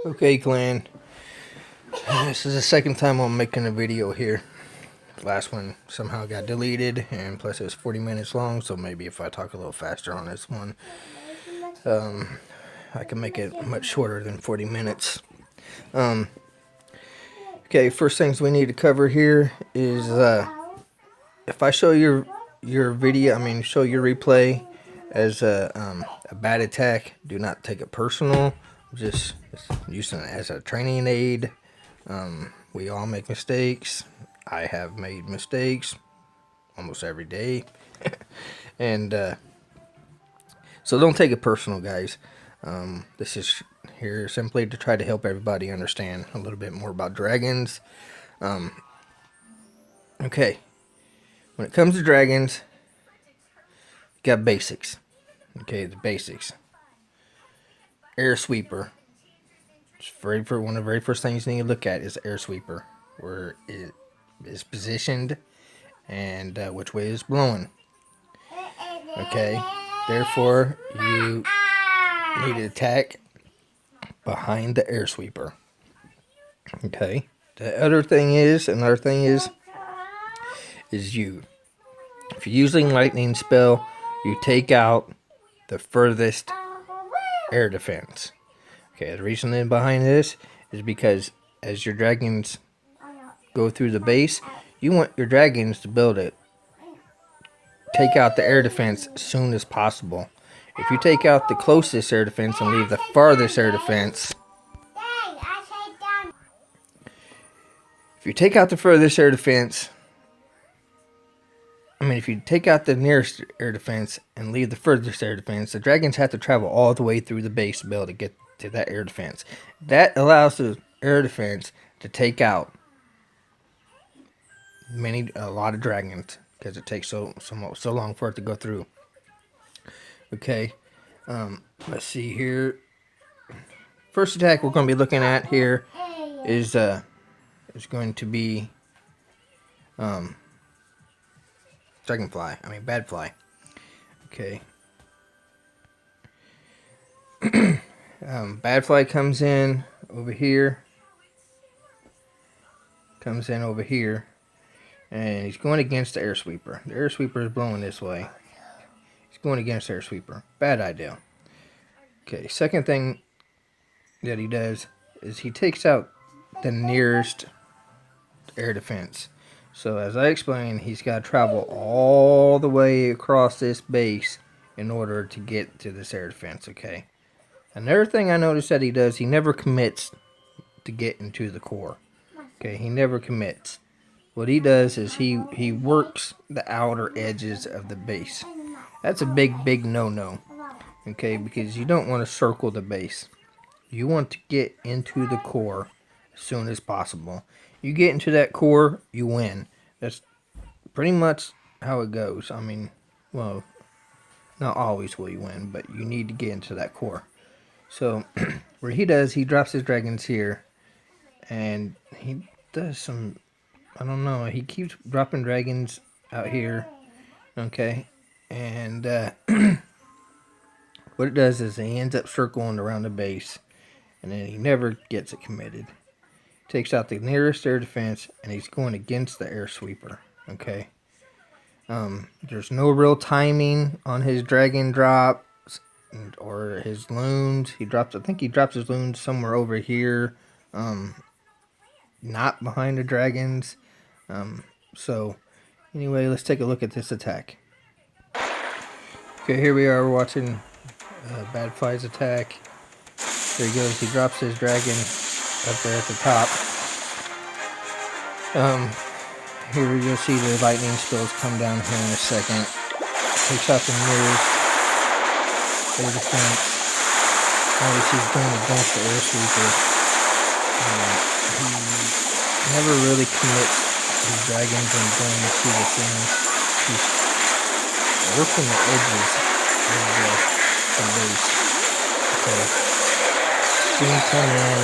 Okay, clan. This is the second time I'm making a video here. The last one somehow got deleted, and plus it was 40 minutes long, so maybe if I talk a little faster on this one, I can make it much shorter than 40 minutes. Okay, first things we need to cover here is if I show your video, show your replay as a bad attack, do not take it personal. Just use it as a training aid. We all make mistakes. I have made mistakes almost every day. And so don't take it personal, guys. This is here simply to try to help everybody understand a little bit more about dragons. Okay, when it comes to dragons, you got basics. Okay, the basics. Air sweeper. One of the very first things you need to look at is air sweeper, where it is positioned and which way it's blowing. Okay, therefore you need to attack behind the air sweeper. Okay, another thing is if you're using lightning spell, you take out the furthest air defense. Okay, the reason behind this is because as your dragons go through the base, you want your dragons to build it. Take out the air defense as soon as possible. If you take out the closest air defense and leave the farthest air defense, if you take out the furthest air defense, if you take out the nearest air defense and leave the furthest air defense, the dragons have to travel all the way through the base to be able to get to that air defense. That allows the air defense to take out a lot of dragons because it takes so long for it to go through. Okay, let's see here. First attack we're going to be looking at here is going to be Badfly. Okay. Badfly comes in over here. And he's going against the air sweeper. The air sweeper is blowing this way. He's going against the air sweeper. Bad idea. Okay, second thing that he does is he takes out the nearest air defense. So as I explained, he's got to travel all the way across this base in order to get to this air defense. Okay. Another thing I noticed that he does, he never commits to get into the core. Okay, he never commits. What he does is he works the outer edges of the base. That's a big no-no. Okay, because you don't want to circle the base. You want to get into the core as soon as possible. You get into that core, you win. That's pretty much how it goes. Well, not always will you win, but you need to get into that core. So, what he does, he drops his dragons here, and he does some, I don't know, he keeps dropping dragons out here, okay, and what it does is he ends up circling around the base, and then he never gets it committed. Takes out the nearest air defense, and he's going against the air sweeper, okay. There's no real timing on his dragon drop or his loons. I think he drops his loons somewhere over here, not behind the dragons. So anyway, let's take a look at this attack. Okay, here we are watching Badfly's attack. There he goes. He drops his dragon up there at the top. Here you'll see the lightning spells come down here in a second. Takes out the nearest air defense. Notice he's going against the air sweeper. He never really commits his dragons and going to the center. He's working the edges of the base. Okay. Things come in.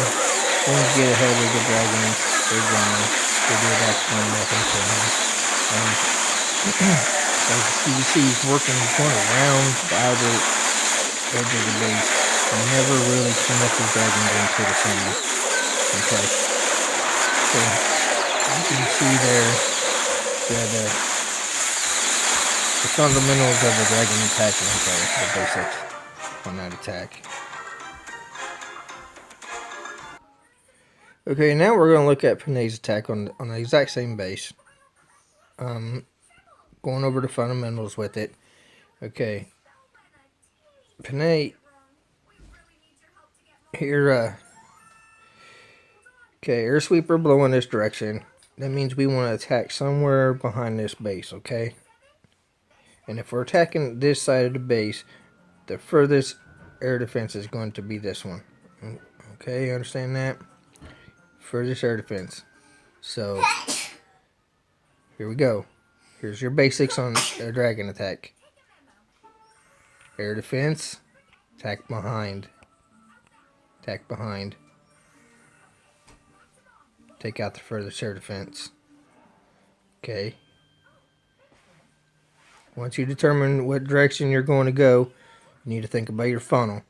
Things get ahead of the dragons. They're gone. They did actually nothing to him. As you see, he's going around the outer edge of the base. never really too much of dragons into the center. Okay. So you can see there the fundamentals of the dragon attack right there, the basics on that attack. Okay, now we're going to look at Panay's attack on the exact same base. Going over the fundamentals with it. Okay. Panay, here, okay, air sweeper blowing this direction. That means we want to attack somewhere behind this base, okay? And if we're attacking this side of the base, the furthest air defense is going to be this one. Okay, you understand that? Furthest air defense. So, here we go. Here's your basics on a dragon attack. Air defense, attack behind. Attack behind. Take out the furthest air defense. Okay. Once you determine what direction you're going to go, you need to think about your funnel.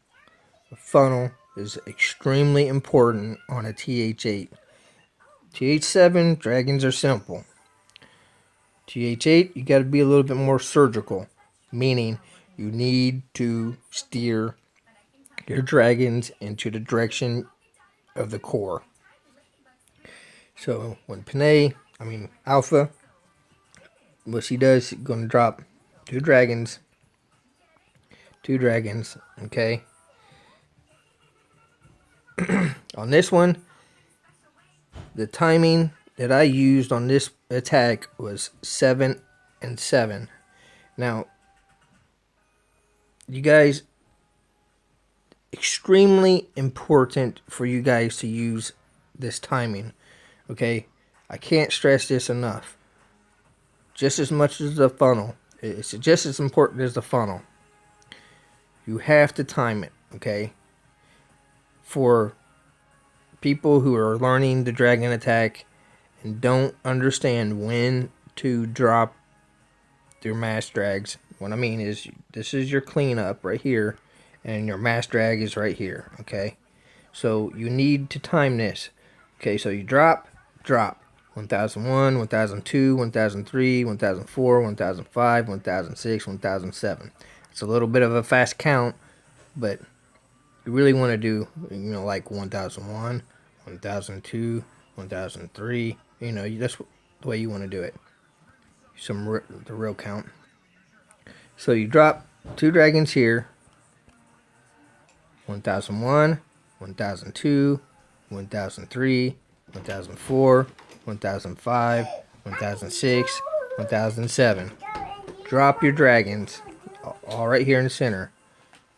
The funnel is extremely important on a TH8. TH7, dragons are simple. TH8, you got to be a little bit more surgical, meaning you need to steer your dragons into the direction of the core. So when Alpha, what she does, she's going to drop two dragons, okay? On this one, the timing that I used on this attack was 7 and 7. Now, you guys, extremely important for you guys to use this timing, okay? I can't stress this enough. Just as much as the funnel, it's just as important as the funnel. You have to time it, okay? For people who are learning the dragon attack and don't understand when to drop their mass drags, what I mean is, this is your cleanup right here, and your mass drag is right here, okay? So you need to time this. Okay, so you drop. 1001, 1002, 1003, 1004, 1005, 1006, 1007. It's a little bit of a fast count, but you really want to do, like 1001, 1002, 1003. That's the way you want to do it. The real count. So you drop two dragons here. 1001, 1002, 1003, 1004, 1005, 1006, 1007. Drop your dragons all right here in the center.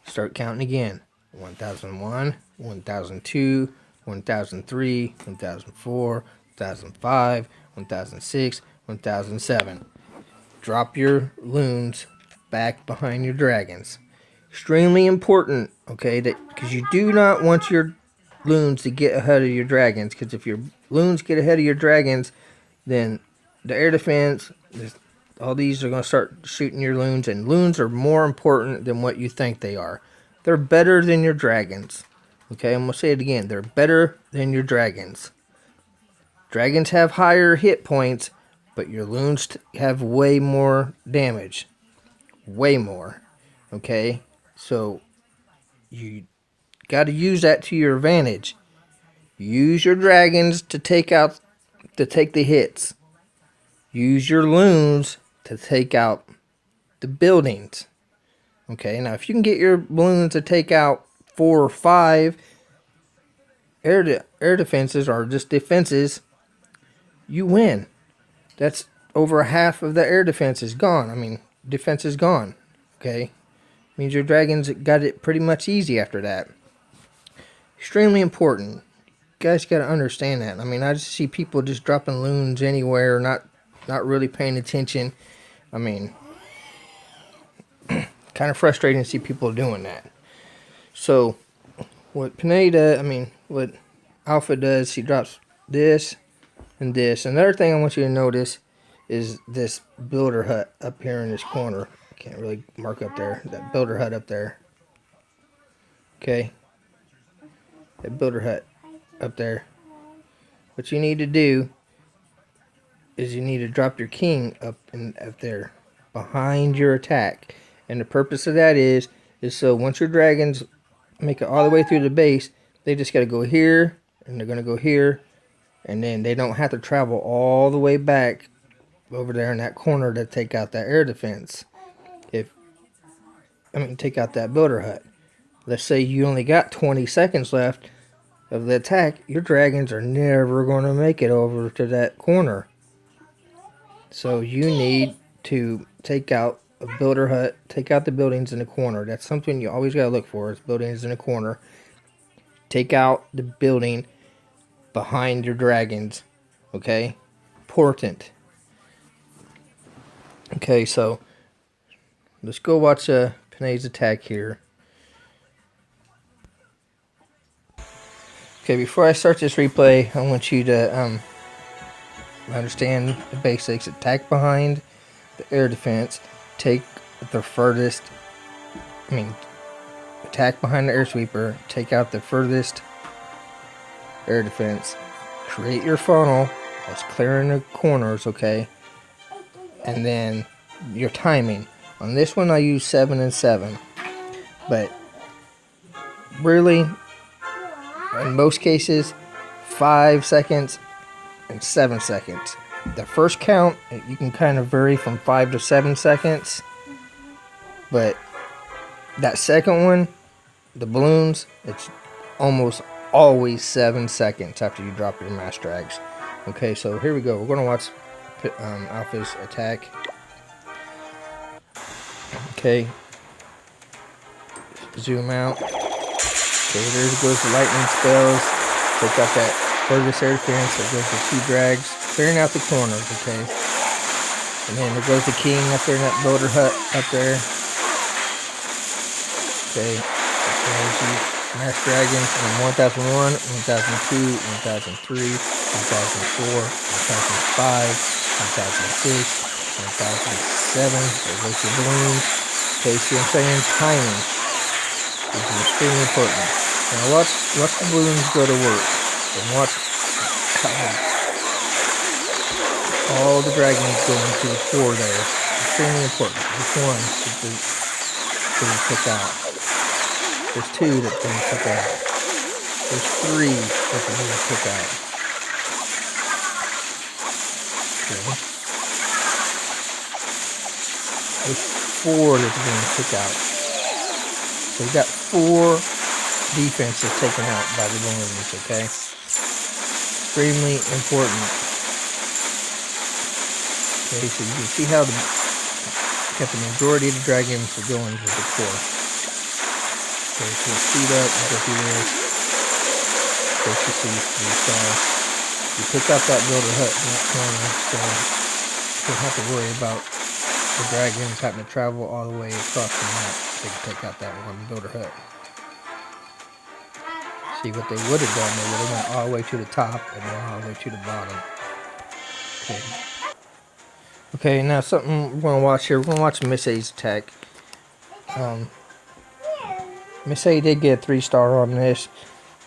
Start counting again. 1001, 1002, 1003, 1004, 1005, 1006, 1007. Drop your loons back behind your dragons. Extremely important, okay, because you do not want your loons to get ahead of your dragons, because if your loons get ahead of your dragons, then the air defense, all these are going to start shooting your loons, and loons are more important than what you think they are. They're better than your dragons. Okay, I'm going to say it again. They're better than your dragons. Dragons have higher hit points, but your loons have way more damage. Way more. Okay, so you got to use that to your advantage. Use your dragons to take the hits. Use your loons to take out the buildings. Okay, now if you can get your balloons to take out 4 or 5 air defenses or just defenses, you win. That's over half of the air defense is gone. Defense is gone. Okay, means your dragons got it pretty much easy after that. Extremely important. You guys got to understand that. I just see people just dropping loons anywhere, not really paying attention. Kind of frustrating to see people doing that. So, what what Alpha does, he drops this and this. Another thing I want you to notice is this builder hut up here in this corner. I can't really mark up there. That builder hut up there. Okay, that builder hut up there. What you need to do is you need to drop your king up there behind your attack. And the purpose of that is so once your dragons make it all the way through the base, they just got to go here, and they're going to go here, and then they don't have to travel all the way back over there in that corner to take out that air defense. Take out that builder hut. Let's say you only got 20 seconds left of the attack. Your dragons are never going to make it over to that corner. So you need to take out a builder hut, take out the buildings in the corner. That's something you always got to look for, is buildings in the corner. Take out the building behind your dragons. Okay? Important. Okay, so let's go watch Panay's attack here. Okay, before I start this replay, I want you to understand the basics. Attack behind the air defense. Take the furthest. Attack behind the air sweeper. Take out the furthest air defense. Create your funnel that's clearing the corners, okay? And then your timing. On this one, I use 7 and 7. But really, in most cases, 5 seconds and 7 seconds. The first count, you can kind of vary from 5 to 7 seconds. But that second one, the balloons, it's almost always 7 seconds after you drop your mass drags. Okay, so here we go. We're going to watch Alpha's attack. Okay. Zoom out. Okay, there goes the lightning spells. Take out that furthest air defense. There goes the 2 drags. Clearing out the corners, okay? And then there goes the king up there in that builder hut up there. Okay. There's the mass dragons from 1001, 1002, 1003, 1004, 1005, 1006, 1007. There goes the balloons. Okay, see what I'm saying? Timing is extremely important. Now watch the balloons go to work. And watch how all the dragons go into the floor there. Extremely important. Which one didn't took out? There's 2 that didn't took out. There's 3 that didn't took out. Okay. There's 4 that didn't took out. So we got 4 defenses taken out by the balloons, okay? Extremely important. Okay, so you can see how got the majority of the dragons are going to the core. Okay, so speed up and go through this. Okay, so you pick up that builder hut in that corner, so you don't have to worry about the dragons having to travel all the way across the map. They can take out that one builder hut. See what they would have done, they would have went all the way to the top and then all the way to the bottom. Okay. Okay, now something we're going to watch here. We're going to watch Miss A's attack. Miss A did get a 3-star on this,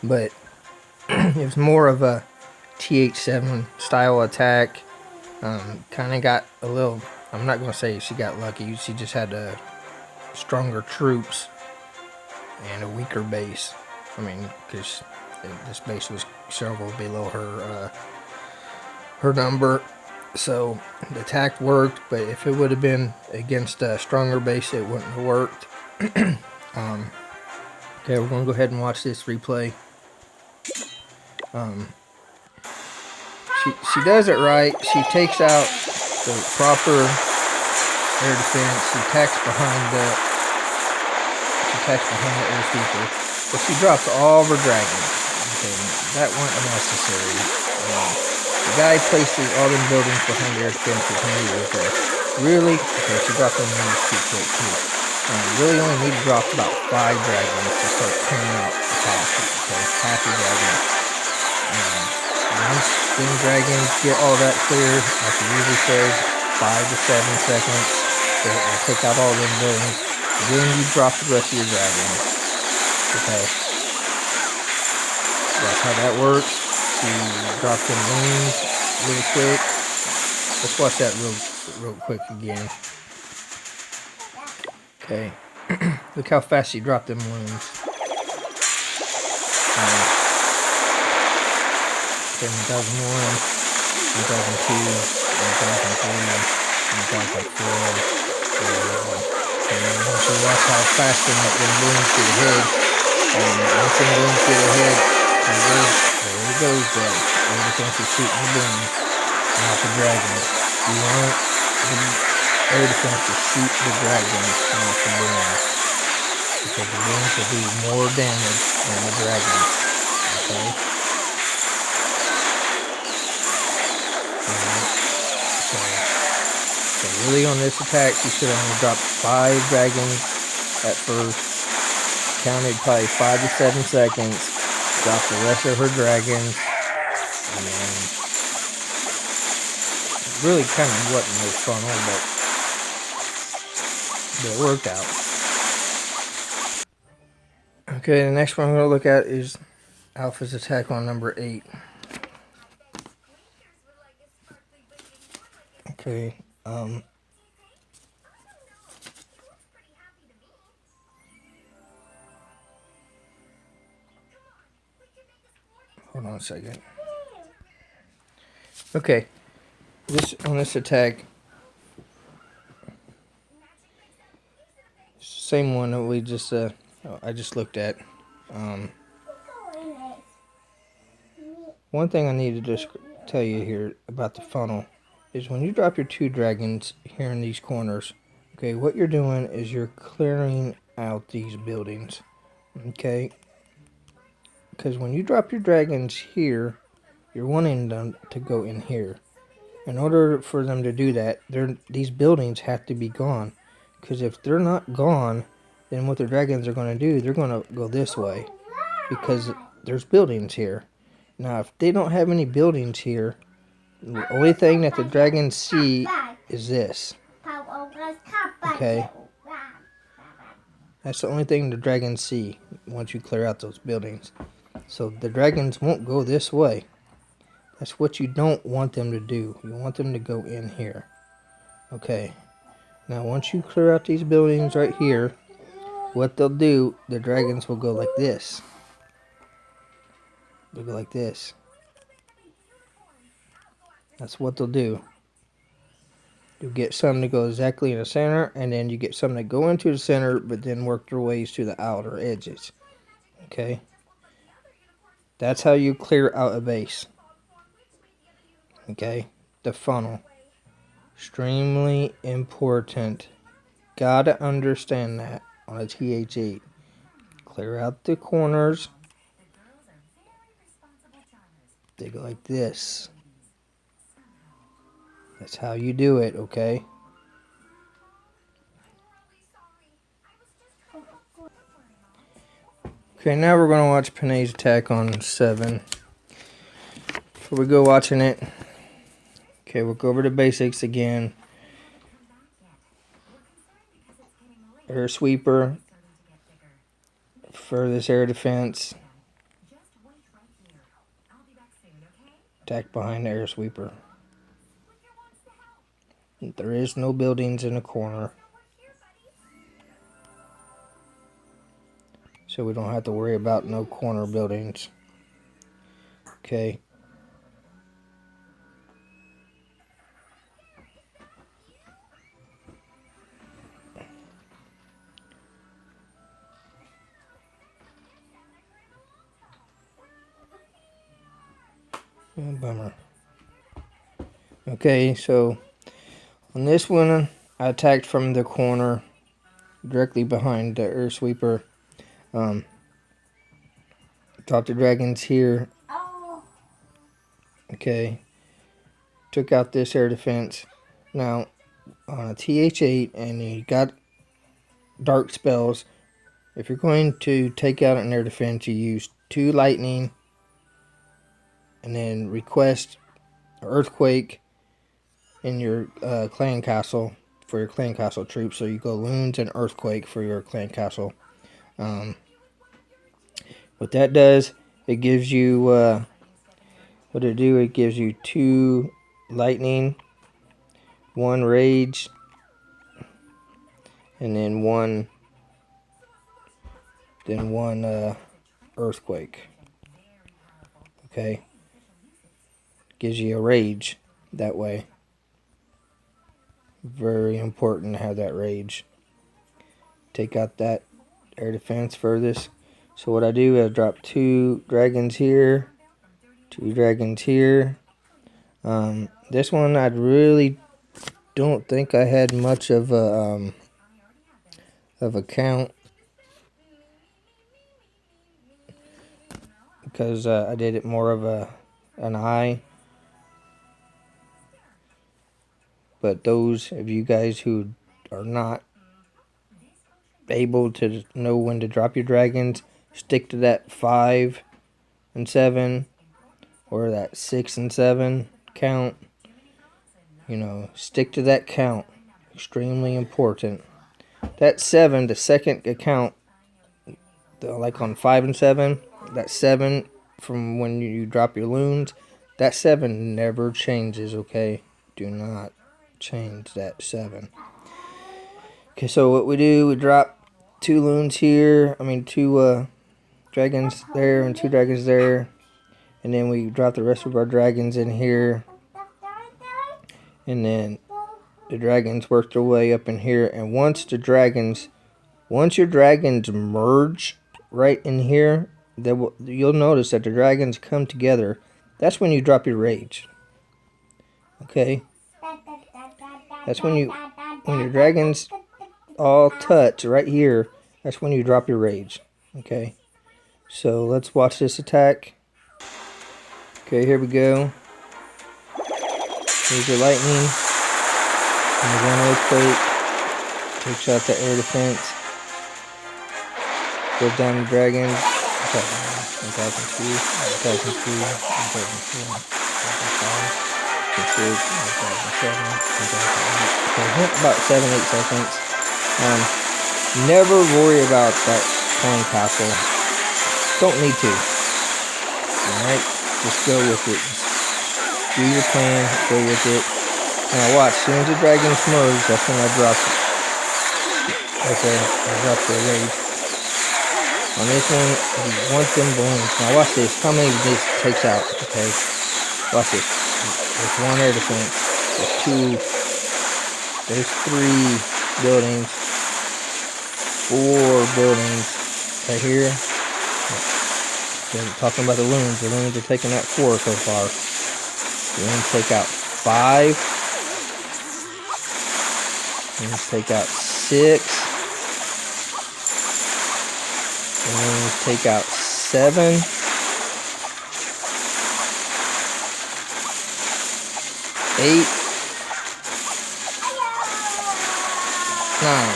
but it was more of a TH7 style attack. Kind of got a little, I'm not going to say she got lucky. She just had stronger troops and a weaker base. Because this base was several below her number. So the attack worked, but if it would have been against a stronger base, it wouldn't have worked. Okay, we're going to go ahead and watch this replay. She does it right. She takes out the proper air defense. She attacks behind the air sweeper, but she drops all of her dragons. Okay, that wasn't necessary. The guy places all them buildings behind the air defenses when he was there. Really? Okay, she dropped them in too quick too. Really only need to drop about 5 dragons to start clearing out the path. Okay, half your dragons. Once them dragons get all that clear, like it usually says, 5 to 7 seconds, they'll take out all them buildings. Then you drop the rest of your dragons. Okay, that's how that works. You drop them loons really quick. Let's watch that real quick again. Okay, look how fast she dropped them loons. 1001, 1002, 1003, 1004. So watch how fast them loons get ahead. And once them loons get ahead, there it goes there. Air defense is shooting the loons, not the dragons. You want the air defense to shoot the dragons, not the loons. Because the loons will do more damage than the dragons. Okay? So really on this attack, she should have only dropped 5 dragons at first. Counted probably 5 to 7 seconds. Dropped the rest of her dragons. And then really kind of wasn't no funnel, but it worked out. Okay, the next one I'm going to look at is Alpha's attack on number 8. Okay, hold on a second. Okay, on this attack, same one that we just I just looked at. One thing I need to just tell you here about the funnel is when you drop your 2 dragons here in these corners, okay, what you're doing is you're clearing out these buildings, okay? Because when you drop your dragons here, you're wanting them to go in here. In order for them to do that, these buildings have to be gone. Because if they're not gone, then what the dragons are going to do, they're going to go this way. Because there's buildings here. Now, if they don't have any buildings here, the only thing that the dragons see is this. Okay? That's the only thing the dragons see once you clear out those buildings. So the dragons won't go this way. That's what you don't want them to do. You want them to go in here. Okay. Now once you clear out these buildings right here, what they'll do, the dragons will go like this. They'll go like this. That's what they'll do. You'll get some to go exactly in the center, and then you get some that go into the center, but then work their ways to the outer edges. Okay? That's how you clear out a base. Okay? The funnel. Extremely important. Gotta understand that on a TH8. Clear out the corners. They go like this. That's how you do it, okay? Okay, now we're going to watch Panay's attack on 7. Before we go watching it, okay, we'll go over the basics again. Air sweeper for this air defense. Attack behind the air sweeper. There is no buildings in the corner, so we don't have to worry about no corner buildings. Okay. Oh, bummer. Okay, so on this one, I attacked from the corner directly behind the air sweeper. Dropped the dragons here. Okay. Took out this air defense. Now, on a TH8 and you got dark spells, if you're going to take out an air defense, you use 2 lightning and then request earthquake in your clan castle for your clan castle troops. So you go loons and earthquake for your clan castle. What that does, it gives you, what it do, it gives you 2 lightning, 1 rage, and then one earthquake. Okay, gives you a rage that way. Very important to have that rage. Take out that air defense furthest. So what I do is drop 2 dragons here, 2 dragons here. This one I really don't think I had much of a count, because I did it more of an eye. But those of you guys who are not able to know when to drop your dragons, stick to that 5 and 7 or that 6 and 7 count. You know, stick to that count. Extremely important. That 7, the second account, like on 5 and 7, that 7 from when you drop your loons, that 7 never changes, okay? Do not change that 7. Okay, so what we do, we drop 2 loons here, 2 dragons there and 2 dragons there, and then we drop the rest of our dragons in here, and then the dragons work their way up in here, and once your dragons merge right in here, you'll notice that the dragons come together. That's when you drop your rage. Okay? That's when your dragons all touch right here, that's when you drop your rage. Okay? So let's watch this attack. Okay, here we go. Here's your lightning. And the 1 earthquake. Takes out the air defense. Goes down the dragons. 1002, 1003, 1004, 1005, 1006, 1007, 1008. Okay, about 7-8 seconds. Never worry about that coin castle. Don't need to. Alright? Just go with it. Just do your plan, go with it. Now watch, as soon as the dragons merge, that's when I drop it. Okay, I drop the rage. On this one, you want them balloons. Now watch this. How many this takes out? Okay. Watch this. There's 1 air defense. There's 2. There's 3 buildings. 4 buildings. Right here. Talking about the loons. The loons are taking out 4 so far. The loons take out 5. The loons take out 6. And then take out 7. 8. 9.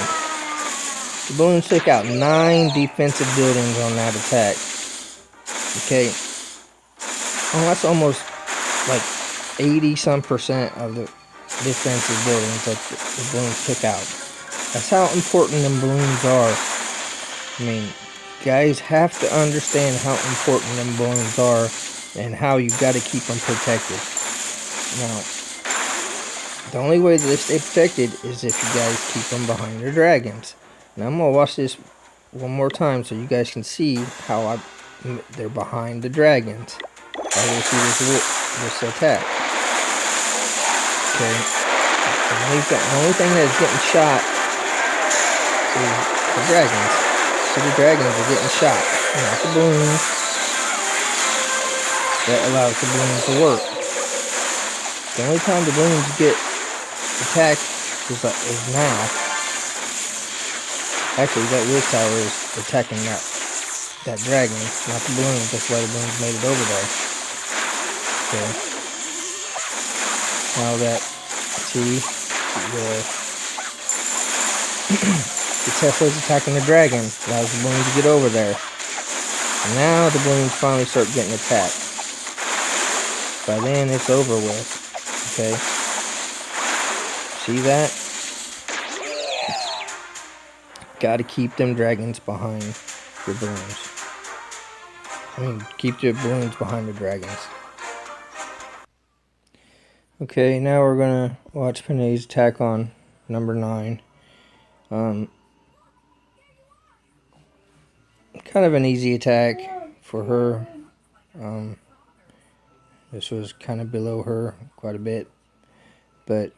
The balloons took out 9 defensive buildings on that attack. Okay. Oh, that's almost like 80% of the defensive buildings that the balloons took out. That's how important them balloons are. Guys have to understand how important them balloons are and how you got to keep them protected. Now, the only way that they stay protected is if you guys keep them behind your dragons. Now I'm going to watch this one more time so you guys can see how they're behind the dragons. How they see this attack. Okay. The only thing that's getting shot is the dragons. So the dragons are getting shot, not the balloons. That allows the balloons to work. The only time the balloons get attacked is now. Actually, that Wiz Tower is attacking that dragon, not the balloons. That's why the balloons made it over there. Okay. Now that, see, the Tesla's attacking the dragon, allows the balloons to get over there. And now the balloons finally start getting attacked. By then it's over with. Okay? See that? Gotta keep them dragons behind your balloons. keep the balloons behind the dragons. Okay, now we're gonna watch Panay's attack on number 9. Kind of an easy attack for her. This was kind of below her quite a bit, but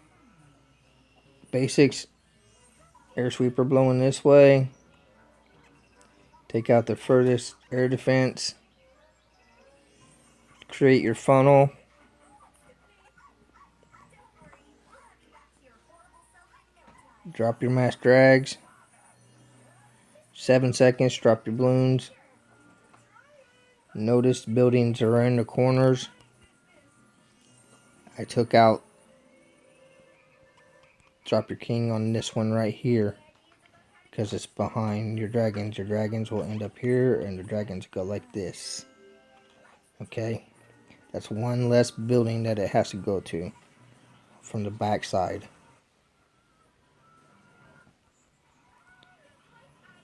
basics: air sweeper blowing this way, take out the furthest air defense, create your funnel, drop your mass drags, 7 seconds, drop your balloons. Notice buildings are in the corners. I took out, drop your king on this one right here because it's behind your dragons. Your dragons will end up here and the dragons go like this. Okay, that's one less building that it has to go to from the back side.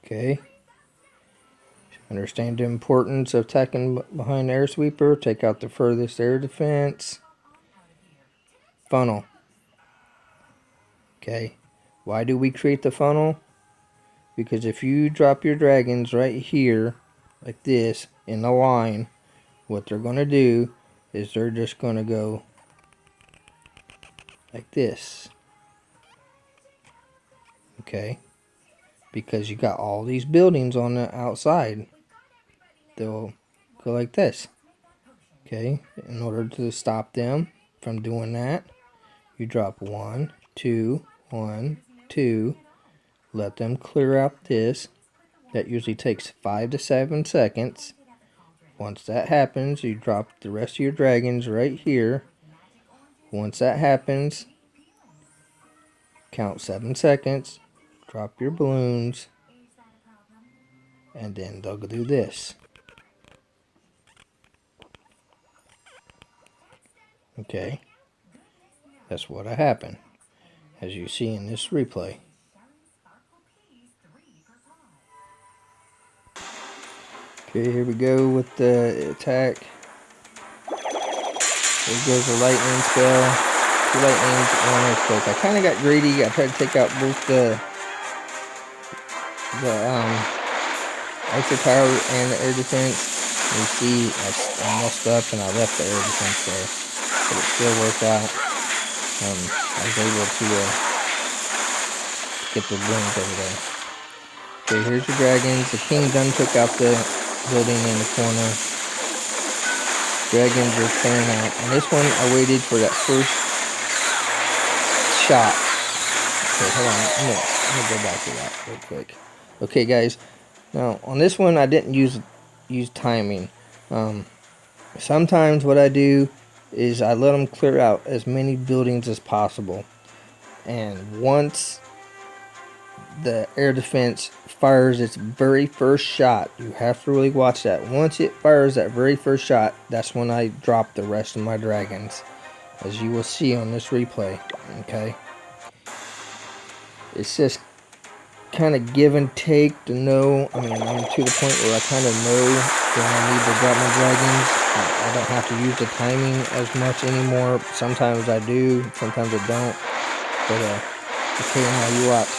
Okay, understand the importance of attacking behind the air sweeper. Take out the furthest air defense. Funnel. Okay, why do we create the funnel? Because if you drop your dragons right here like this in the line, what they're going to do is they're just going to go like this. Okay, because you got all these buildings on the outside, they'll go like this. Okay, in order to stop them from doing that, you drop 1, 2, 1, 2, let them clear out this. That usually takes 5 to 7 seconds. Once that happens, you drop the rest of your dragons right here. Once that happens, count 7 seconds, drop your balloons, and then they'll do this. Okay, that's what happened, as you see in this replay. Okay, here we go with the attack. There goes the lightning spell. 2 lightnings, 1 earthquake. I kind of got greedy. I tried to take out both the archer power and the air defense. You see, I messed up and I left the air defense there, but it still worked out. I was able to get the balloons over there. Okay, here's your dragons. The king done took out the building in the corner. Dragons are clearing out. On this one, I waited for that first shot. Okay, hold on. I'm gonna go back to that real quick. Okay, guys. Now, on this one, I didn't use timing. Sometimes what I do is I let them clear out as many buildings as possible. And once the air defense fires its very first shot, you have to really watch that. Once it fires that very first shot, that's when I drop the rest of my dragons, as you will see on this replay. Okay, it's just kind of give and take to know. I mean, I'm to the point where I kind of know when I need to drop my dragons. I don't have to use the timing as much anymore. Sometimes I do, sometimes I don't. But okay, now you watch.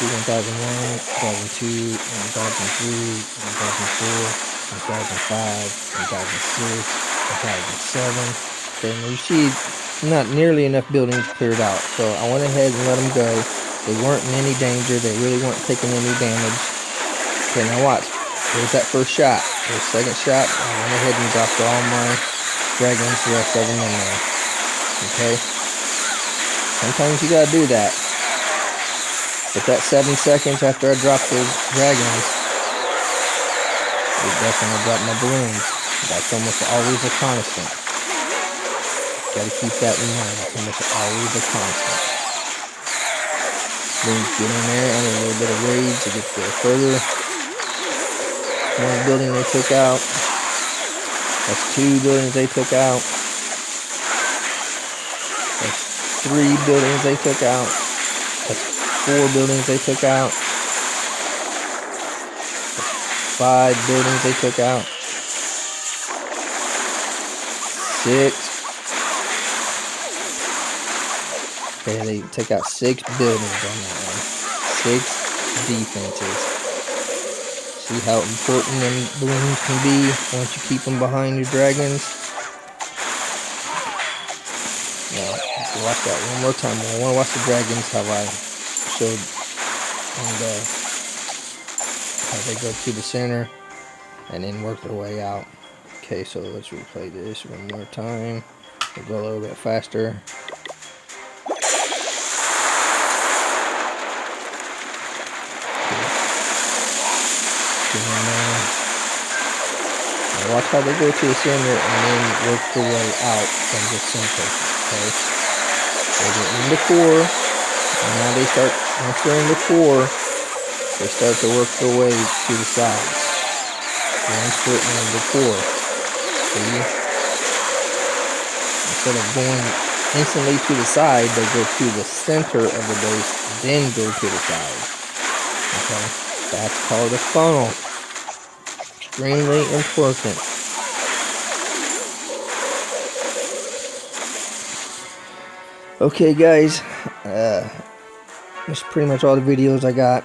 1001, 1002, 1003, 1004, 1005, 1006, 1007. Okay, now you see not nearly enough buildings cleared out, so I went ahead and let them go. They weren't in any danger, they really weren't taking any damage. Okay, now watch. There's that first shot. There's the second shot. I went ahead and dropped all my dragons, the rest of them in there. Okay? Sometimes you gotta do that. But that 7 seconds after I drop those dragons, that's when I drop my balloons. That's almost always a constant. Gotta keep that in mind. That's almost always a constant. Balloons get in there under a little bit of rage to get there further. One building they took out. That's 2 buildings they took out. That's 3 buildings they took out. That's 4 buildings they took out. 5 buildings they took out. 6. Okay, they take out 6 buildings on that one. 6 defenses. See how important them balloons can be once you keep them behind your dragons. Now, watch that one more time. I want to watch the dragons, how I showed, and how they go to the center and then work their way out. Okay, so let's replay this one more time. We'll go a little bit faster. Now watch how they go to the center and then work their way out from the center. Okay, they get in the core, and now they start. Once they're in the core, they start to work their way to the sides. Once they're in the core, see, instead of going instantly to the side, they go to the center of the base, then go to the side. Okay, that's called a funnel. Extremely important. Okay, guys, that's pretty much all the videos I got.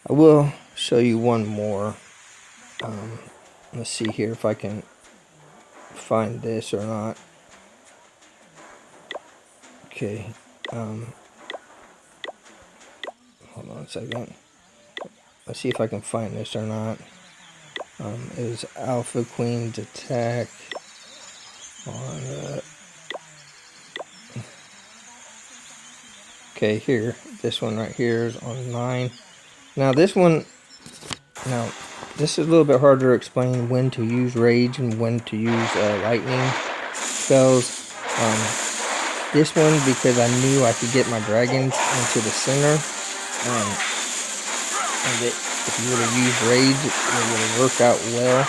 I will show you one more. Let's see here if I can find this or not. Okay, hold on a second. Let's see if I can find this or not. Is Alpha Queen's attack on okay, here, this one right here is on 9. Now this one, this is a little bit harder to explain when to use rage and when to use lightning spells. This one, because I knew I could get my dragons into the center, and if you would have used rage, it would have worked out well.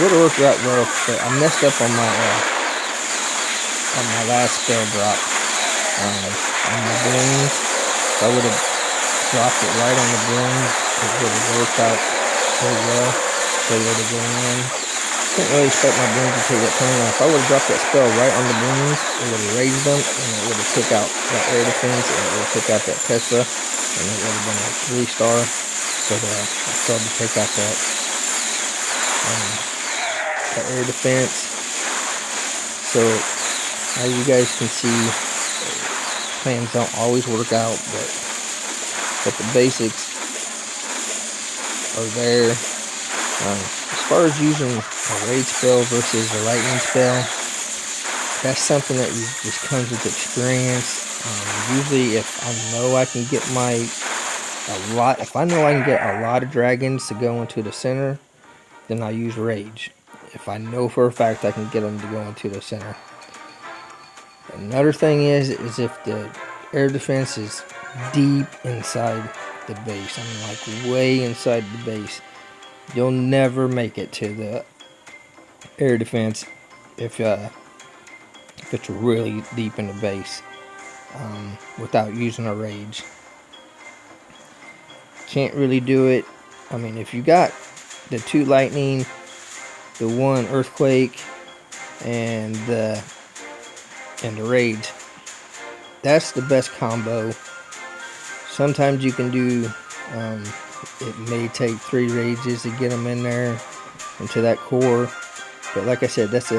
Would have worked out well, but I messed up on my last spell drop on the balloons. If I would have dropped it right on the balloons, it would have worked out pretty well. They would have gone in. Couldn't really expect my balloons to take that turn. If I would have dropped that spell right on the balloons, it would have raised them, and it would have took out that air defense, and it would have took out that Tesla, and it would have been a 3-star. So I started to take out that air defense. So as you guys can see, plans don't always work out, but the basics are there. As far as using a rage spell versus a lightning spell, that's something that just comes with experience. Usually, if I know I can get if I know I can get a lot of dragons to go into the center, then I use rage. If I know for a fact I can get them to go into the center. Another thing is if the air defense is deep inside the base, I mean like way inside the base, you'll never make it to the air defense if it's really deep in the base without using a rage. Can't really do it. I mean, if you got the 2 lightning, the 1 earthquake, and the rage, that's the best combo. Sometimes you can do it may take 3 rages to get them in there into that core, but like I said, that's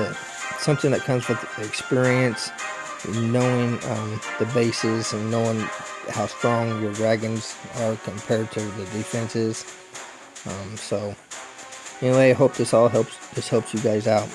something that comes with experience, knowing the bases and knowing how strong your dragons are compared to the defenses. So anyway, I hope this helps you guys out.